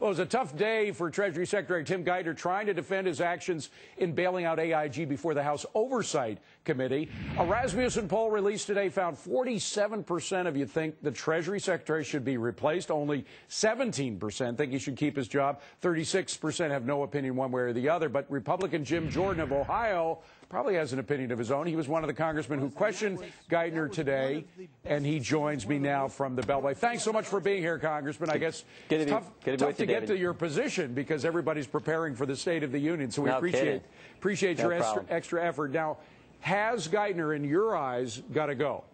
Well, it was a tough day for Treasury Secretary Jiim Geithner trying to defend his actions in bailing out AIG before the House Oversight Committee. A Rasmussen poll released today found 47% of you think the Treasury Secretary should be replaced. Only 17% think he should keep his job. 36% have no opinion one way or the other. But Republican Jiim Jordan of Ohio probably has an opinion of his own. He was one of the congressmen who questioned Geithner today, and he joins me now from the Beltway. Thanks so much for being here, Congressman. I guess it's tough to get to your position because everybody's preparing for the State of the Union, so we appreciate your extra effort. Now, has Geithner, in your eyes, got to go?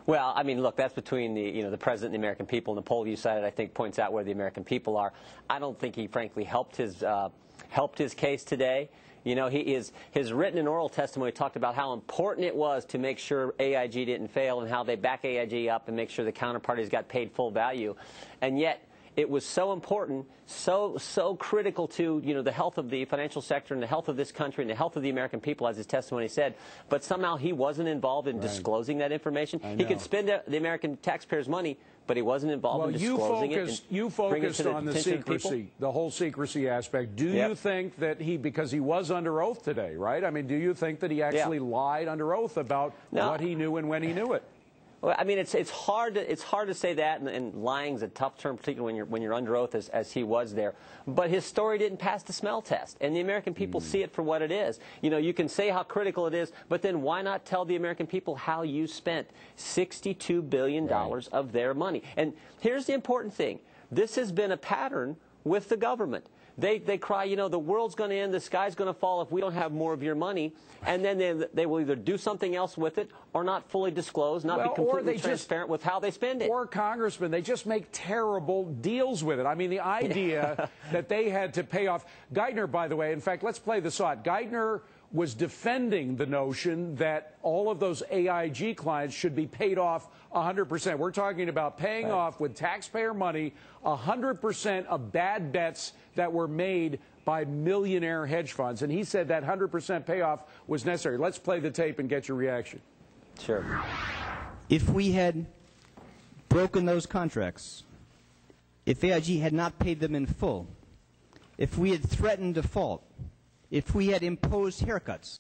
Well, I mean, look, that's between the president and the American people, and the poll you cited, I think, points out where the American people are. I don't think he, frankly, helped his case today. You know, his written and oral testimony talked about how important it was to make sure AIG didn't fail and how they back AIG up and make sure the counterparties got paid full value. And yet, it was so important, so critical to, the health of the financial sector and the health of this country and the health of the American people, as his testimony said. But somehow he wasn't involved in disclosing that information. He could spend the American taxpayers' money, but he wasn't involved in disclosing it. You focused on the secrecy, the whole secrecy aspect. Do you think that because he was under oath today, right? I mean, do you think that he actually lied under oath about what he knew and when he knew it? Well, I mean, it's hard to say that, and lying's a tough term, particularly when you're under oath, as he was there. But his story didn't pass the smell test, and the American people see it for what it is. You can say how critical it is, but then why not tell the American people how you spent $62 billion of their money? And here's the important thing: this has been a pattern with the government. They cry, the world's going to end, the sky's going to fall if we don't have more of your money, and then they will either do something else with it or not fully disclose, not be completely transparent with how they spend it. Or, Congressman, they just make terrible deals with it. I mean, the idea that they had to pay off Geithner, by the way, in fact, let's play this out. Geithner was defending the notion that all of those AIG clients should be paid off 100%. We're talking about paying off with taxpayer money 100% of bad bets that were made by millionaire hedge funds. And he said that 100% payoff was necessary. Let's play the tape and get your reaction. Sure. If we had broken those contracts, if AIG had not paid them in full, if we had threatened default, if we had imposed haircuts,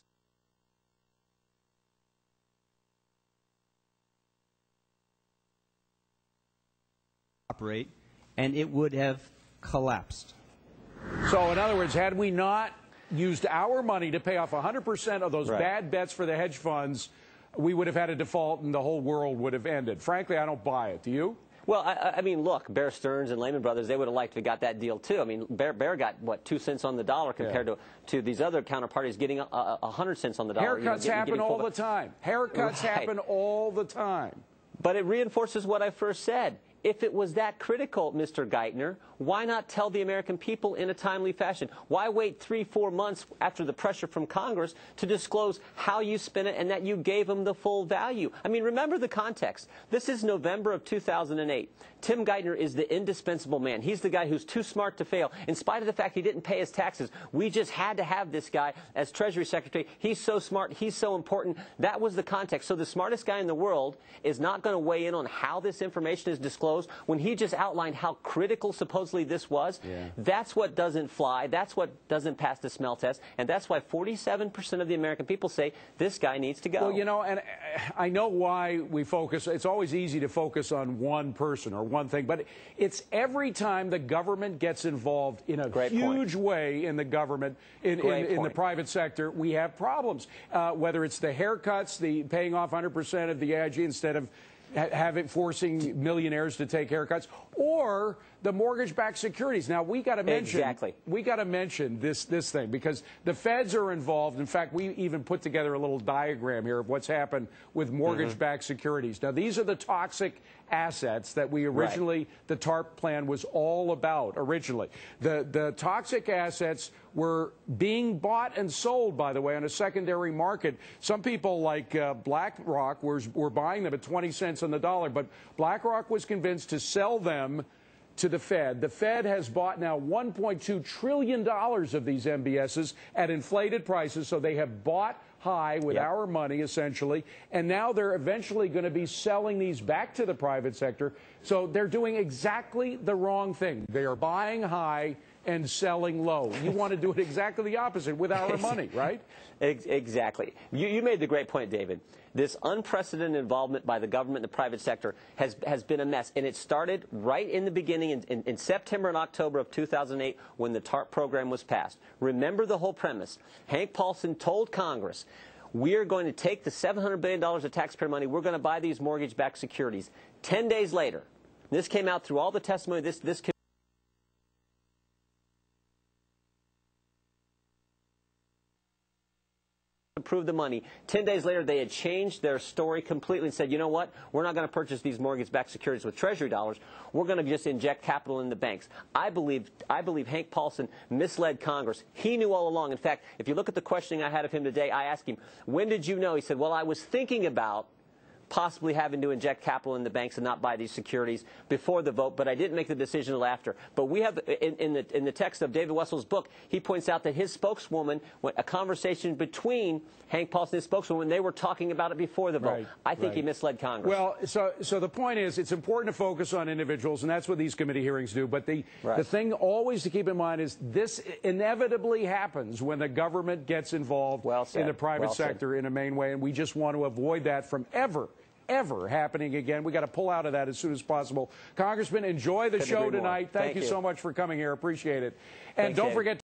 and it would have collapsed. So, in other words, had we not used our money to pay off 100% of those bad bets for the hedge funds, we would have had a default and the whole world would have ended. Frankly, I don't buy it. Do you? Well, I mean, look, Bear Stearns and Lehman Brothers, they would have liked to have got that deal, too. I mean, Bear got, what, 2 cents on the dollar compared to these other counterparties getting 100 cents on the dollar. Haircuts happen all the time. Haircuts happen all the time. But it reinforces what I first said. If it was that critical, Mr. Geithner, why not tell the American people in a timely fashion? Why wait 3-4 months after the pressure from Congress to disclose how you spent it and that you gave them the full value? I mean, remember the context. This is November of 2008. Jiim Geithner is the indispensable man. He's the guy who's too smart to fail. In spite of the fact he didn't pay his taxes, we just had to have this guy as Treasury Secretary. He's so smart. He's so important. That was the context. So the smartest guy in the world is not going to weigh in on how this information is disclosed when he just outlined how critical supposedly this was. That's what doesn't fly. That's what doesn't pass the smell test. And that's why 47% of the American people say this guy needs to go. Well, and I know why we focus. It's always easy to focus on one person or one thing, but it's every time the government gets involved in a huge way in the government, in the private sector, we have problems. Whether it's the haircuts, the paying off 100% of the AIG instead of forcing millionaires to take haircuts, or the mortgage-backed securities. Now we got to mention this thing because the feds are involved. In fact, we even put together a little diagram here of what's happened with mortgage-backed securities. Now these are the toxic assets that we originally, the TARP plan was all about originally. The toxic assets were being bought and sold, by the way, on a secondary market. Some people like BlackRock were buying them at 20 cents on the dollar, but BlackRock was convinced to sell them to the Fed. The Fed has bought now $1.2 trillion of these MBSs at inflated prices, so they have bought high with our money, essentially, and now they're eventually going to be selling these back to the private sector. So they're doing exactly the wrong thing. They are buying high and selling low. You want to do it exactly the opposite with our money, right? Exactly. You made the great point, David. This unprecedented involvement by the government and the private sector has been a mess. And it started right in the beginning in September and October of 2008 when the TARP program was passed. Remember the whole premise. Hank Paulson told Congress, we are going to take the $700 billion of taxpayer money. We're going to buy these mortgage-backed securities. 10 days later, this came out through all the testimony. This approved the money. 10 days later, they had changed their story completely and said, you know what? We're not going to purchase these mortgage-backed securities with Treasury dollars. We're going to just inject capital in the banks. I believe Hank Paulson misled Congress. He knew all along. In fact, if you look at the questioning I had of him today, I asked him, when did you know? He said, well, I was thinking about possibly having to inject capital in the banks and not buy these securities before the vote, but I didn't make the decision until after. But we have, in the text of David Wessel's book, he points out that his spokeswoman, a conversation between Hank Paulson and his spokeswoman, they were talking about it before the vote. Right, I think he misled Congress. Well, so the point is, it's important to focus on individuals, and that's what these committee hearings do. But the thing always to keep in mind is this inevitably happens when the government gets involved in the private sector in a main way, and we just want to avoid that from ever happening again. We got to pull out of that as soon as possible. Congressman, enjoy the show tonight. Thank you so much for coming here. Appreciate it. And don't forget